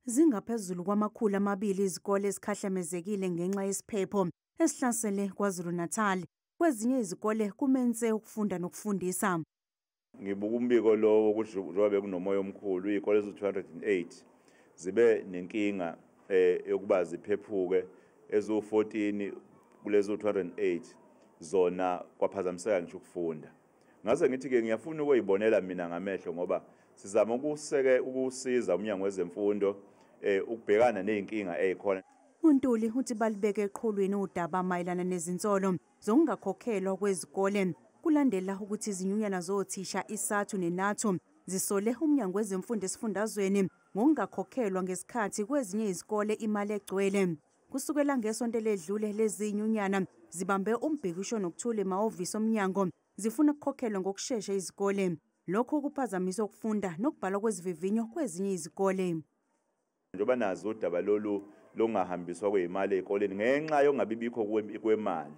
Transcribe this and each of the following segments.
Zingaphezulu kwama200 izikole ezikhahlamezekile ngenxa yesiphepho esihlasele KwaZulu-Natal. Kwezinye izikole kumenze ukufunda nokufundisa. Ngibuka umbiko lo wokuthi njengoba kunomoya omkhulu izikole ezi208 zibe nenkinga yokuba ziphephuke ezo14 kulezo 208 zona kwaphazamiseka ngisho ukufunda. Ngase ngithi ke ngiyafuna ukuyibonela mina ngamehlo ngoba sizama ukusiza umnyango wezemfundo ukubhekana nezinkinga ezikhona. uNtuli uthi balibeke eqhulwini udaba mayelana nezinsolo zokungakhokhelwa kwezikole kulandela ukuthi izinyunyana zothisha iSATU neNATU zisole umnyango wezemfundo esifundazweni ngokungakhokhelwa ngesikhathi kwezinye izikole imali egcwele. Kusukela ngesonto ledlule lezi zinyunyana zibambe umbhikisho nokuthula emahhovisi omnyango zifuna ukukhokhelwa ngokusheshsha izikole. Lokho kuphazamisa ukufunda nokubhalwa kwezivivinyo kwezinye izikole. Njengoba nazo udaba lolu longahambiswa kwezimali ezikoleni ngenxa yongabibikho kwemali,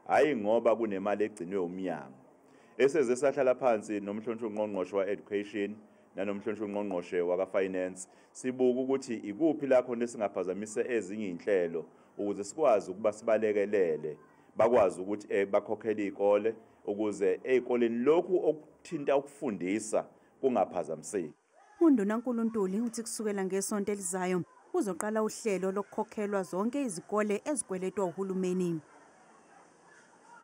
hayi ngoba kunemali egcinwe umnyango. Eseze sahlala phansi nomhlonishwa ungqongqoshe wa-education nanomhlonishwa ungqongqoshe waka-finance sibuka ukuthi ikuphi la khona esingaphazamise ezinye inhlelo ukuze sikwazi ukuba sibalekelele bakwazi ukuthi bakhokhele izikole ukuze ezikoleni lokhu okuthinta ukufundisa kungaphazamiseki. uNdunankulu Ntuli uthi kusukela ngesonto elizayo uzoqala uhlelo lokukhokhelwa zonke izikole ezikweletwa uhulumeni.